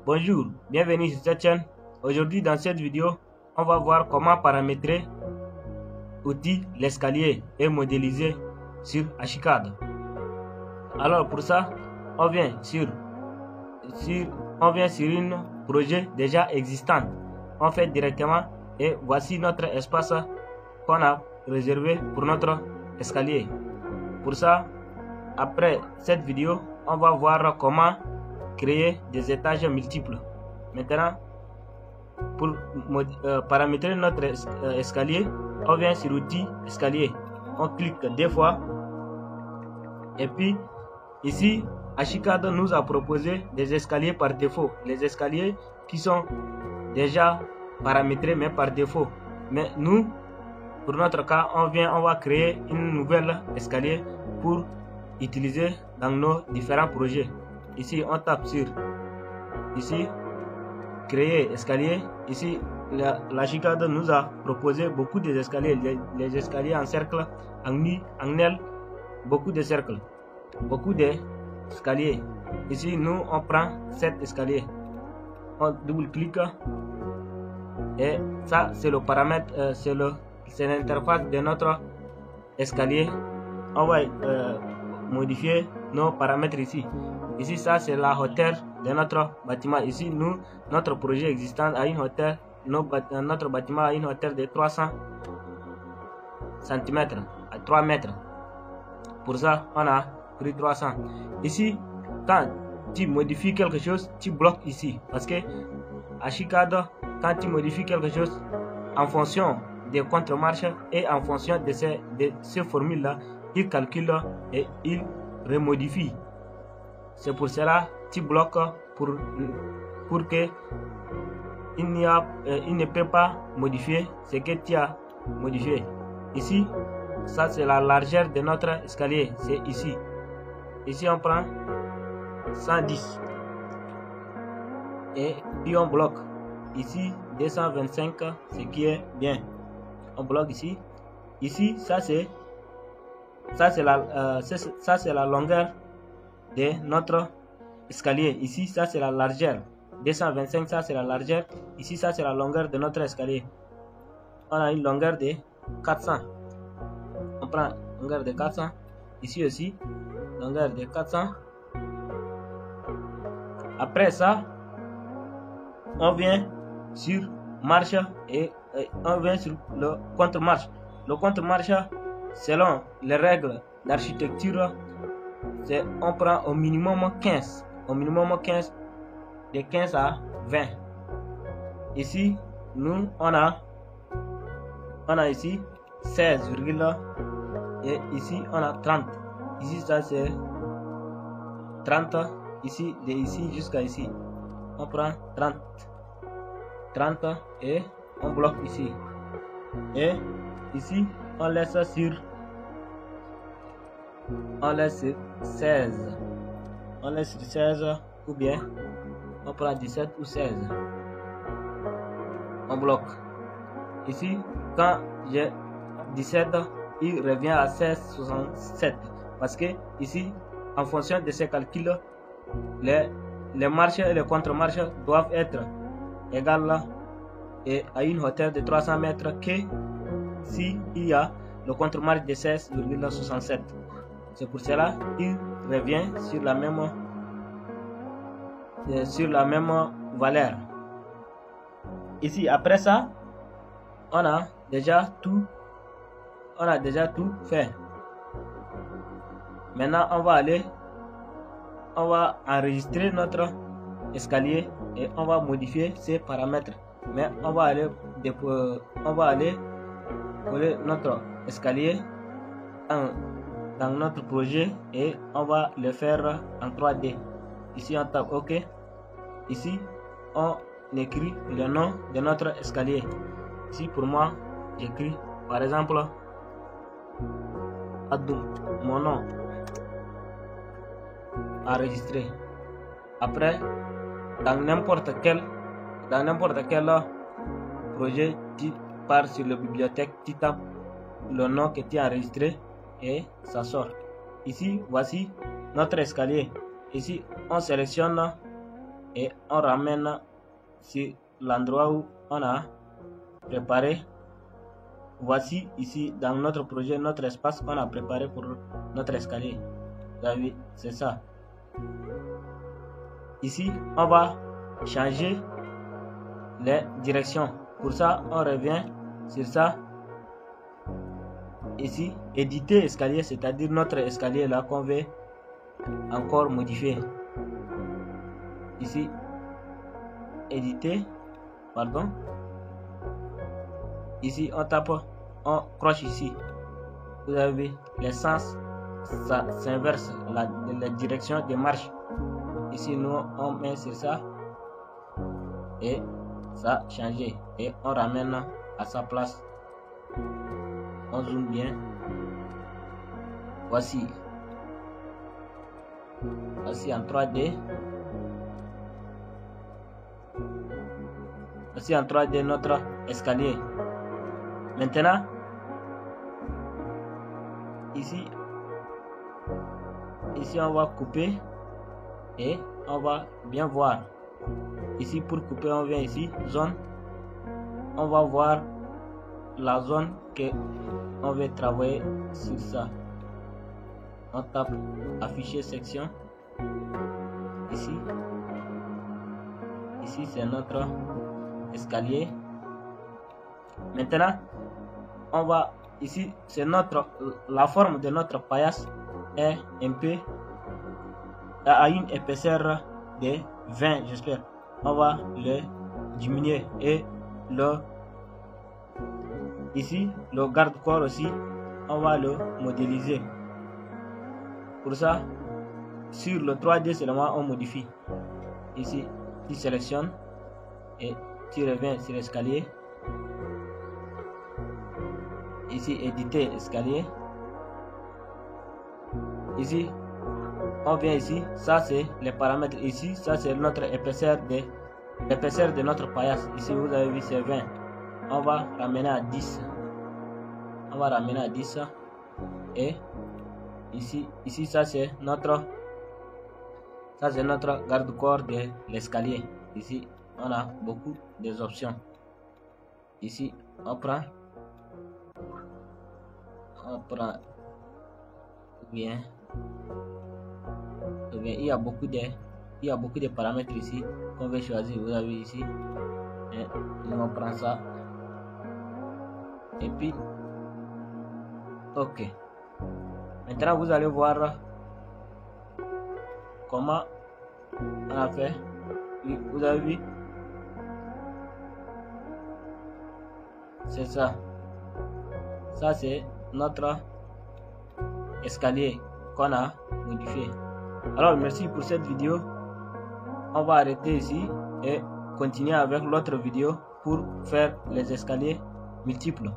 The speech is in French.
Bonjour, bienvenue sur cette chaîne. Aujourd'hui dans cette vidéo, on va voir comment paramétrer outil l'escalier et modéliser sur Archicad. Alors pour ça, on vient sur un projet déjà existant. On fait directement et voici notre espace qu'on a réservé pour notre escalier. Pour ça, après cette vidéo, on va voir comment créer des étages multiples. Maintenant, pour paramétrer notre escalier, on vient sur l'outil escalier. On clique deux fois. Et puis, ici, Archicad nous a proposé des escaliers par défaut. Les escaliers qui sont déjà paramétrés, mais par défaut. Mais nous, pour notre cas, on va créer une nouvelle escalier pour utiliser dans nos différents projets. Ici, on tape sur ici, créer escalier. Ici, l'Archicad nous a proposé beaucoup d'escaliers, les escaliers en cercle, en aile, beaucoup de cercles, beaucoup d'escaliers. Ici, nous, on prend cet escalier, on double-clique et ça, c'est le paramètre, c'est l'interface de notre escalier. On va modifier nos paramètres ici. Ici, ça c'est la hauteur de notre bâtiment. Ici, nous, notre projet existant a une hauteur, notre bâtiment a une hauteur de 300 cm à 3 mètres. Pour ça, on a pris 300. Ici, quand tu modifies quelque chose, tu bloques ici. Parce que Archicad, quand tu modifies quelque chose, en fonction des contre-marches et en fonction de ces formules-là, il calcule et il remodifie. C'est pour cela que tu bloques pour que il ne peut pas modifier ce que tu as modifié. Ici, ça c'est la largeur de notre escalier, c'est ici. Ici on prend 110 et puis on bloque ici 225, ce qui est bien. On bloque ici. Ici, ça c'est la longueur de notre escalier. Ici, ça c'est la largeur. 225, ça c'est la largeur. Ici, ça c'est la longueur de notre escalier. On a une longueur de 400. On prend longueur de 400. Ici aussi, longueur de 400. Après ça, on vient sur marche et on vient sur le contre-marche. Le contre-marche, selon les règles d'architecture, on prend au minimum 15. Au minimum 15, de 15 à 20. Ici, nous, on a ici 16, et ici, on a 30. Ici, ça c'est 30. Ici, de ici jusqu'à ici. On prend 30. 30 et on bloque ici. Et ici, on laisse sur 16. On laisse sur 16 ou bien on prend 17 ou 16. On bloque. Ici, quand j'ai 17, il revient à 16,67. Parce que ici, en fonction de ces calculs, les marches et les contre-marches doivent être égales et à une hauteur de 300 mètres que si il y a le contre-marche de 16,67. C'est pour cela qu'il revient sur la même valeur. Ici, après ça, on a déjà tout fait. Maintenant, on va enregistrer notre escalier et on va modifier ses paramètres. Mais on va aller coller notre escalier dans notre projet et on va le faire en 3D. Ici on tape OK. Ici on écrit le nom de notre escalier. Ici pour moi j'écris par exemple Adou, mon nom, enregistré. Après, dans n'importe quel projet, tu pars sur la bibliothèque, tu tapes le nom que tu as enregistré et ça sort. Ici, voici notre escalier. Ici, on sélectionne et on ramène sur l'endroit où on a préparé. Voici ici dans notre projet notre espace qu'on a préparé pour notre escalier. Vous avez vu, c'est ça. Ici, on va changer les directions. Pour ça, on revient sur ça. Ici, éditer escalier, c'est-à-dire notre escalier là qu'on veut encore modifier. Ici, éditer, pardon. Ici, on tape, on croche ici. Vous avez les sens, ça s'inverse la direction de marche. Ici, nous, on met sur ça et ça a changé. Et on ramène à sa place. On zoome bien. Voici. Voici en 3D. Voici en 3D notre escalier. Maintenant, ici on va couper et on va bien voir. Ici pour couper, on vient ici, zone. On va voir la zone que on veut travailler sur ça. On tape afficher section. Ici c'est notre escalier. Maintenant, on va ici, c'est la forme de notre paillasse est un peu à une épaisseur de 20, j'espère. On va le diminuer et ici le garde-corps aussi, on va le modéliser. Pour ça, sur le 3D seulement on modifie. Ici, tu sélectionnes et tu reviens sur l'escalier. Ici, éditer escalier. Ici, on vient ici. Ça, c'est les paramètres. Ici, ça, c'est notre épaisseur de notre paillasse. Ici, vous avez vu, c'est 20. On va ramener à 10. On va ramener à 10. Et ici, ça, c'est notre garde-corps de l'escalier. Ici, on a beaucoup des options. Ici, on prend bien. Il y a beaucoup de paramètres ici qu'on veut choisir. Vous avez ici et on prend ça et puis ok. Maintenant vous allez voir comment on a fait. Vous avez vu, c'est ça. Ça c'est notre escalier qu'on a modifié. Alors merci pour cette vidéo. On va arrêter ici et continuer avec l'autre vidéo pour faire les escaliers multiples.